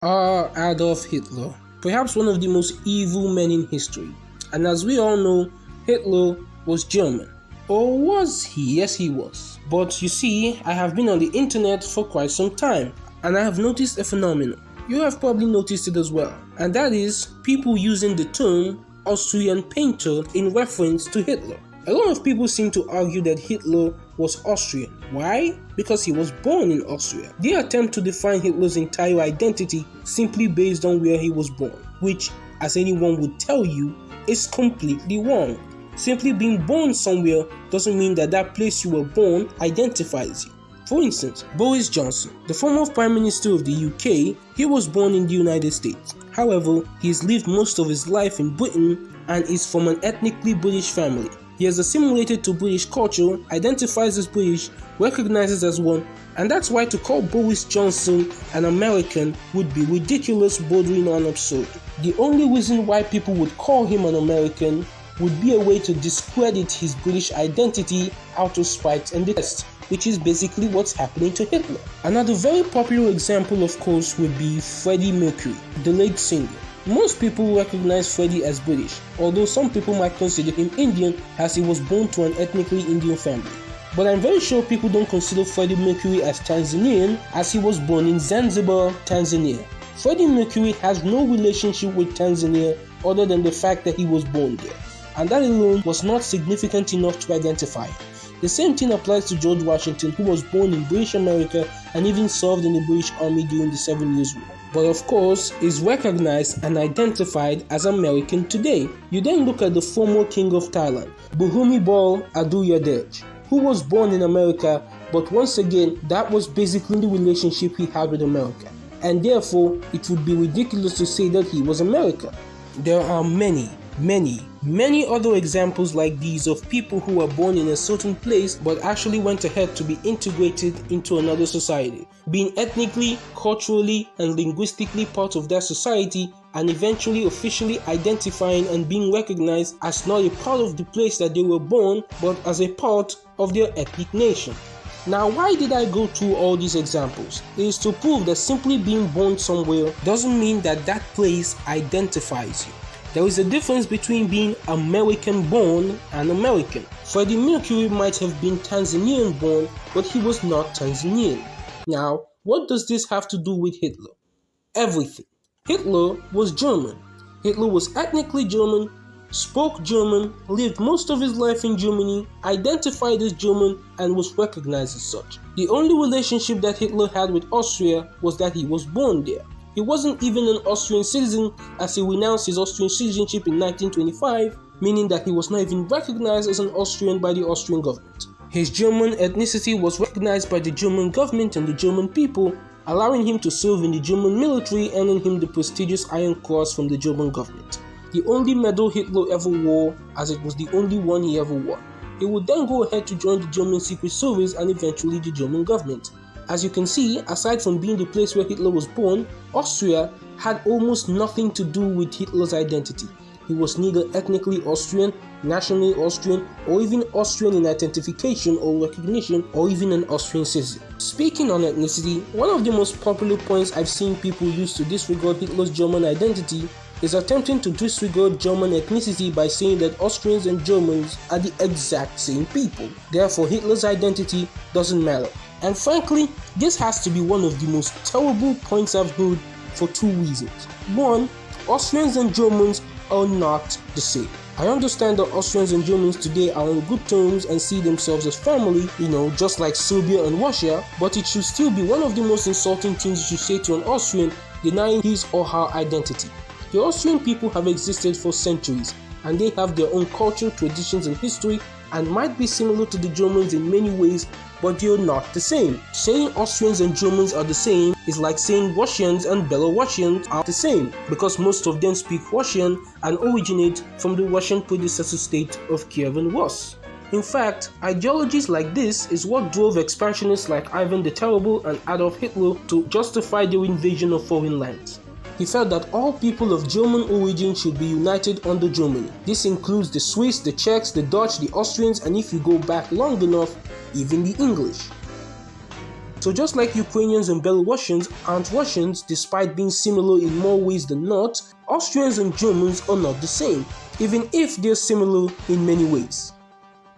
Adolf Hitler, perhaps one of the most evil men in history. And as we all know, Hitler was German. Or was he? Yes, he was. But you see, I have been on the internet for quite some time, and I have noticed a phenomenon. You have probably noticed it as well, and that is people using the term Austrian Painter in reference to Hitler. A lot of people seem to argue that Hitler was Austrian. Why? Because he was born in Austria. They attempt to define Hitler's entire identity simply based on where he was born, which, as anyone would tell you, is completely wrong. Simply being born somewhere doesn't mean that that place you were born identifies you. For instance, Boris Johnson, the former Prime Minister of the UK, he was born in the United States. However, he has lived most of his life in Britain and is from an ethnically British family. He has assimilated to British culture, identifies as British, recognizes as one, and that's why to call Boris Johnson an American would be ridiculous, bordering on absurd. The only reason why people would call him an American would be a way to discredit his British identity out of spite and disgust, which is basically what's happening to Hitler. Another very popular example, of course, would be Freddie Mercury, the lead singer. Most people recognize Freddie as British, although some people might consider him Indian as he was born to an ethnically Indian family. But I'm very sure people don't consider Freddie Mercury as Tanzanian as he was born in Zanzibar, Tanzania. Freddie Mercury has no relationship with Tanzania other than the fact that he was born there, and that alone was not significant enough to identify him. The same thing applies to George Washington, who was born in British America and even served in the British Army during the 7 Years' War, but of course is recognized and identified as American today. You then look at the former king of Thailand, Bhumibol Adulyadej, who was born in America, but once again that was basically the relationship he had with America, and therefore it would be ridiculous to say that he was American. There are many other examples like these of people who were born in a certain place but actually went ahead to be integrated into another society, being ethnically, culturally, and linguistically part of that society, and eventually officially identifying and being recognized as not a part of the place that they were born, but as a part of their ethnic nation. Now, why did I go through all these examples? It is to prove that simply being born somewhere doesn't mean that that place identifies you. There is a difference between being American born and American. Freddie Mercury might have been Tanzanian born, but he was not Tanzanian. Now, what does this have to do with Hitler? Everything. Hitler was German. Hitler was ethnically German, spoke German, lived most of his life in Germany, identified as German, and was recognized as such. The only relationship that Hitler had with Austria was that he was born there. He wasn't even an Austrian citizen, as he renounced his Austrian citizenship in 1925, meaning that he was not even recognized as an Austrian by the Austrian government. His German ethnicity was recognized by the German government and the German people, allowing him to serve in the German military, earning him the prestigious Iron Cross from the German government. The only medal Hitler ever wore, as it was the only one he ever won. He would then go ahead to join the German Secret Service and eventually the German government. As you can see, aside from being the place where Hitler was born, Austria had almost nothing to do with Hitler's identity. He was neither ethnically Austrian, nationally Austrian, or even Austrian in identification or recognition, or even an Austrian citizen. Speaking on ethnicity, one of the most popular points I've seen people use to disregard Hitler's German identity is attempting to disregard German ethnicity by saying that Austrians and Germans are the exact same people. Therefore, Hitler's identity doesn't matter. And frankly, this has to be one of the most terrible points I've heard for two reasons. One, Austrians and Germans are not the same. I understand that Austrians and Germans today are on good terms and see themselves as family, just like Serbia and Russia, but it should still be one of the most insulting things you should say to an Austrian, denying his or her identity. The Austrian people have existed for centuries, and they have their own culture, traditions, and history, and might be similar to the Germans in many ways, but they are not the same. Saying Austrians and Germans are the same is like saying Russians and Belarusians are the same, because most of them speak Russian and originate from the Russian predecessor state of Kiev and Rus. In fact, ideologies like this is what drove expansionists like Ivan the Terrible and Adolf Hitler to justify their invasion of foreign lands. He felt that all people of German origin should be united under Germany. This includes the Swiss, the Czechs, the Dutch, the Austrians, and if you go back long enough, even the English. So just like Ukrainians and Belarusians aren't Russians despite being similar in more ways than not, Austrians and Germans are not the same, even if they're similar in many ways.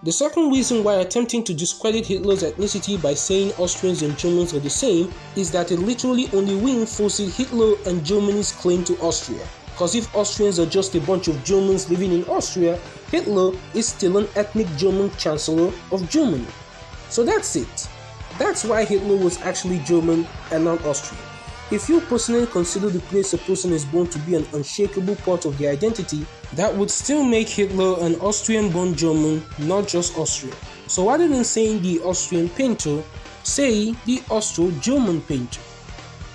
The second reason why attempting to discredit Hitler's ethnicity by saying Austrians and Germans are the same is that it literally only reinforces Hitler and Germany's claim to Austria. Because if Austrians are just a bunch of Germans living in Austria, Hitler is still an ethnic German Chancellor of Germany. So that's it. That's why Hitler was actually German and not Austrian. If you personally consider the place a person is born to be an unshakable part of their identity, that would still make Hitler an Austrian-born German, not just Austrian. So rather than saying the Austrian painter, say the Austro-German painter.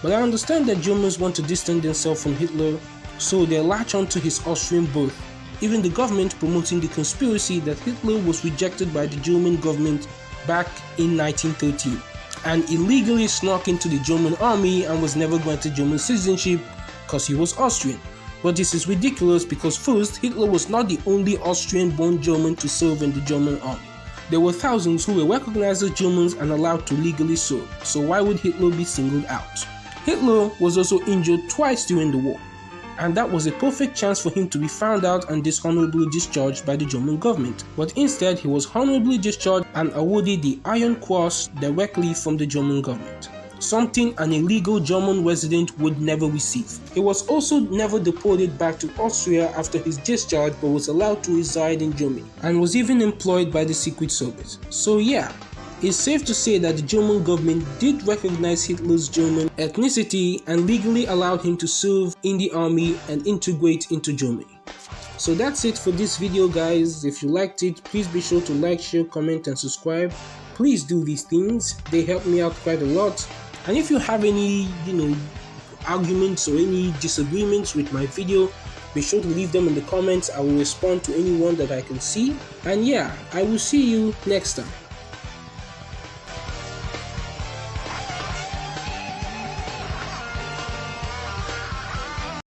But I understand that Germans want to distance themselves from Hitler, so they latch onto his Austrian birth. Even the government promoting the conspiracy that Hitler was rejected by the German government back in 1913 and illegally snuck into the German army and was never granted German citizenship because he was Austrian. But this is ridiculous because first, Hitler was not the only Austrian-born German to serve in the German army. There were thousands who were recognized as Germans and allowed to legally serve, so why would Hitler be singled out? Hitler was also injured twice during the war, and that was a perfect chance for him to be found out and dishonorably discharged by the German government. But instead, he was honorably discharged and awarded the Iron Cross directly from the German government, something an illegal German resident would never receive. He was also never deported back to Austria after his discharge, but was allowed to reside in Germany and was even employed by the Secret Service. So yeah, it's safe to say that the German government did recognize Hitler's German ethnicity and legally allowed him to serve in the army and integrate into Germany. So that's it for this video, guys. If you liked it, please be sure to like, share, comment and subscribe. Please do these things, they help me out quite a lot. And if you have any arguments or any disagreements with my video, be sure to leave them in the comments. I will respond to anyone that I can see. And yeah, I will see you next time.